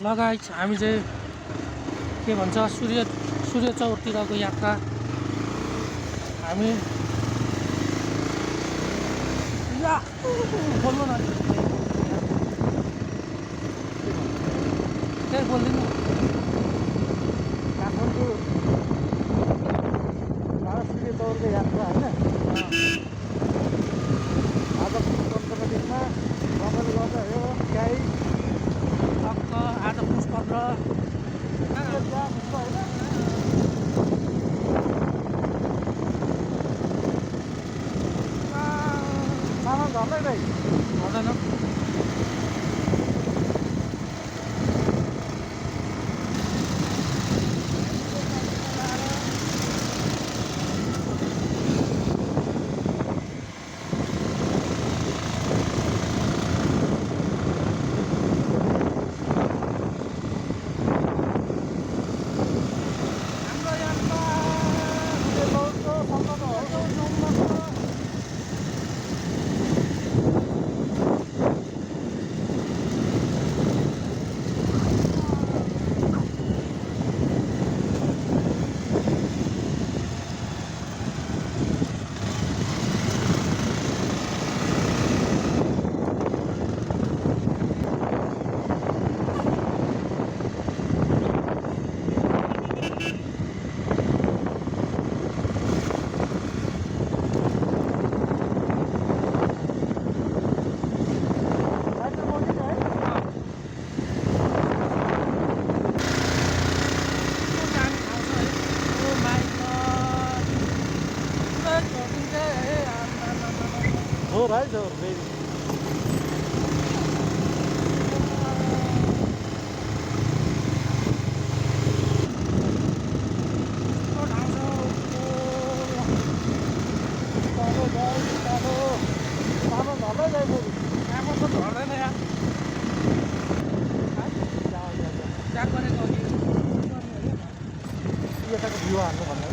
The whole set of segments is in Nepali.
लगायत हामी चाहिँ के भन्छ सूर्य चौरतिरको यात्रा हामी बोल्नु न केही बोल्दिनु काठमाडौँ सूर्य चौरको यात्रा होइन आज 15 दिनमा रमाइलो गर्दा यो गाई टक्क आज पुस 15 सामान झर्दै भाइ हुँदैन जोर है जोर फेरि यताको भ्यू हाल्नु भन्दा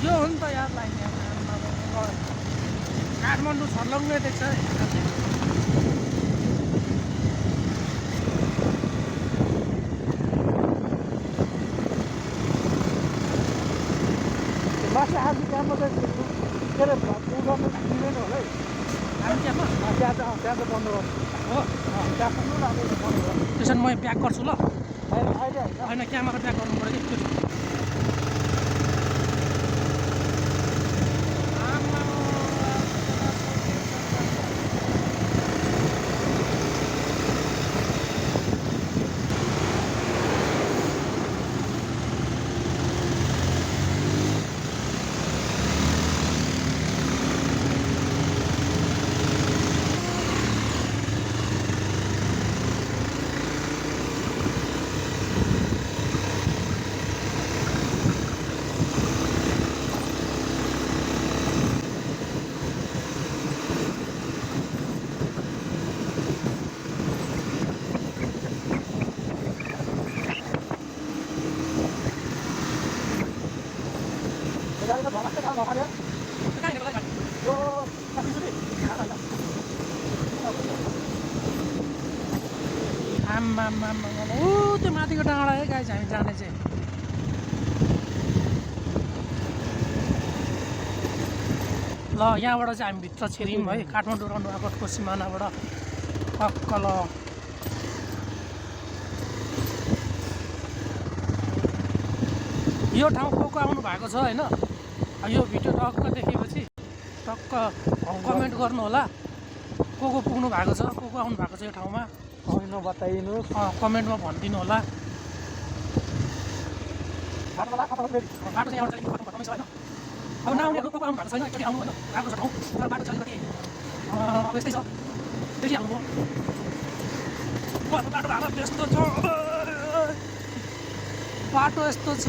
यो हो नि त यार लाइन काठमाडौँ छर्लङ्गै देख्छ माथि आज त्यहाँमा चाहिँ के अरे पुगाउनु दिँदैन होला है हामी त्यहाँ त्यहाँ चाहिँ बन्द गर्नु हो त्यहाँ पुग्नु लाग्यो बन्द गर्नु त्यसो भने म प्याक गर्छु ल अहिले होइन क्यामेरा प्याक गर्नु पऱ्यो कि त्यो माथिको डाँडा है गाइस हामी जाने चाहिँ ल यहाँबाट चाहिँ हामी भित्र छिर्यौँ है काठमाडौँ र नुवाकोटको सिमानाबाट टक्क ल यो ठाउँ को आउनु भएको छ होइन यो भिडियो टक्क देखेपछि टक्क कमेन्ट गर्नु होला को पुग्नु भएको छ को आउनु भएको छ यो ठाउँमा बताइदिनुहोस् कमेन्टमा भनिदिनु होला बाटो चाहिँ यहाँबाट चाहिँ खतम छ होइन अब नआउनेहरू को आउनु भएको छैन एकचोटि आउनु होइन राम्रो छ ठाउँ तर बाटो चाहिँ अलिकति अब यस्तै छ त्यसै आउनु बाटो हालत यस्तो छ बाटो यस्तो छ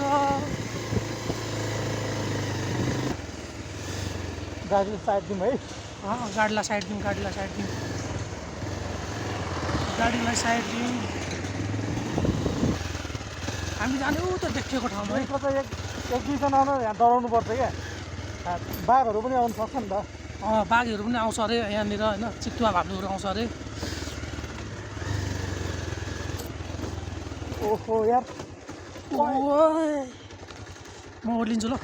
गाडीलाई साइड दिउँ है गाडीलाई साइड दिउँ हामी जाने ऊ त देखिएको ठाउँमा एक दुईजना यहाँ डराउनु पर्छ क्या बाघहरू पनि आउनु सक्छ नि त बाघहरू पनि आउँछ अरे यहाँनिर होइन चितुवा भालुहरू आउँछ अरे ओहो यार म ओर्लिन्छु ल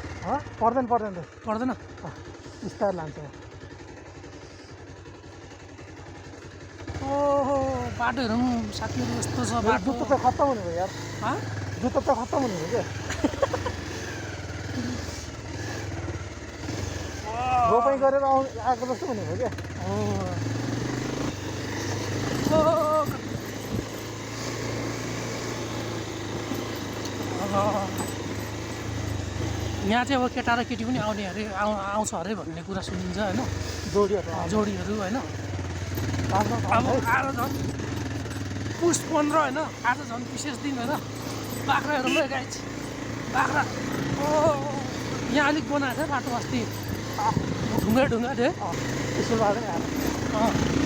पर्दैन पर्दैन पर्दैन बिस्तारै लान्छ ओहो बाटोहरू पनि साथीहरू यस्तो छ बाटो जुत्ता त खत्तम हुने भयो यार जुत्ता त खत्तम हुने भयो क्या रोपाइँ गरेर आएको जस्तो हुने भयो क्या यहाँ चाहिँ अब केटा र केटी पनि आउने अरे आउँछ अरे भन्ने कुरा सुनिन्छ होइन जोडीहरू होइन अब आज झन् पुस 15 होइन आज झन् विशेष दिन होइन बाख्राहरू ल गाइज बाख्रा यहाँ अलिक बनाएको थियो बाटो अस्ति ढुङ्गा थियो त्यसो बाटो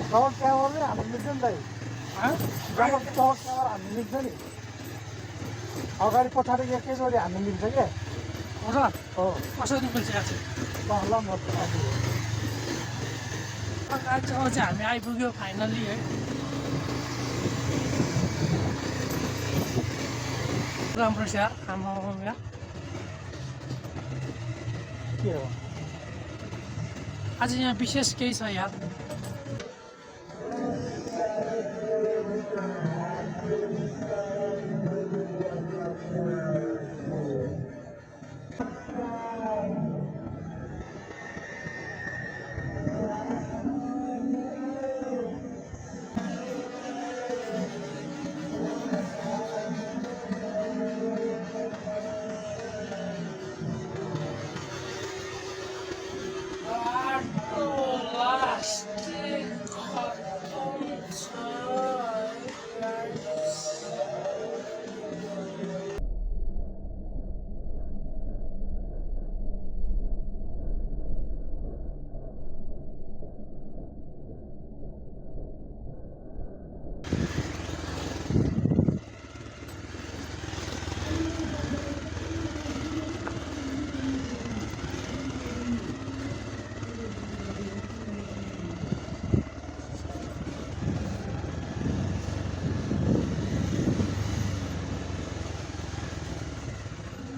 डबल क्यामरा नै हाल्नु मिल्छ नि दाइ डबल क्यामरा हाल्नु मिल्छ नि अगाडि पछाडि एकैचोटि हाल्नु मिल्छ क्या हो कसरी मिल्छ आज ल म आज चाहिँ हामी आइपुग्यो फाइनल्ली है राम्रो छ यार आमा यार के हो आज यहाँ विशेष केही छ यार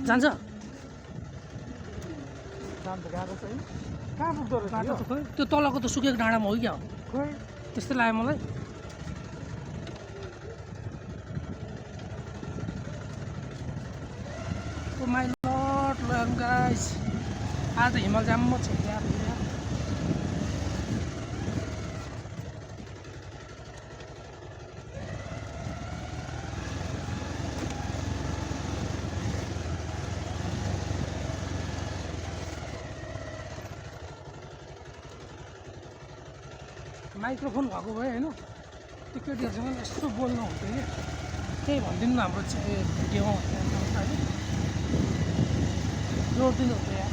जान्छ जान्छ गाह्रो छ है कहाँ पुग्दो रहेछ बाटो त खोइ त्यो तलको त सुकेको डाँडामा हो क्या हो खोइ त्यस्तै लाग्यो मलाई ओ माइ लर्ड गाइस आज त हिमाल जाम छ यार माइक्रोफोन भएको भए होइन त्यो केटीहरूसँग यस्तो बोल्नु हुन्थ्यो कि केही भनिदिनु न हाम्रो भिडियोमा होइन जोडिदिनु हुन्थ्यो यार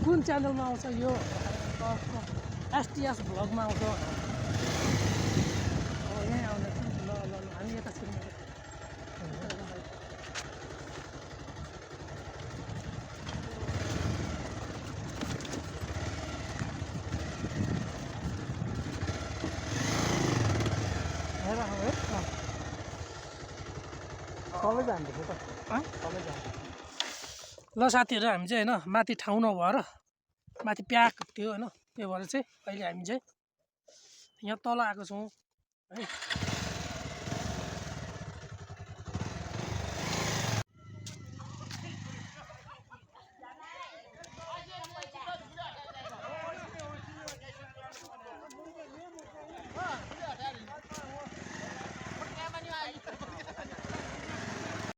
कुन च्यानलमा आउँछ यो एसटिएस भ्लगमा आउँछ यहीँ आउने ल ल ल हामी यता छिर्नु तलै जानुपर्छ त तलै जान्छ ल साथीहरू हामी चाहिँ होइन माथि ठाउँ नभएर माथि प्याक थियो होइन त्यही भएर चाहिँ अहिले हामी चाहिँ यहाँ तल आएको छौँ है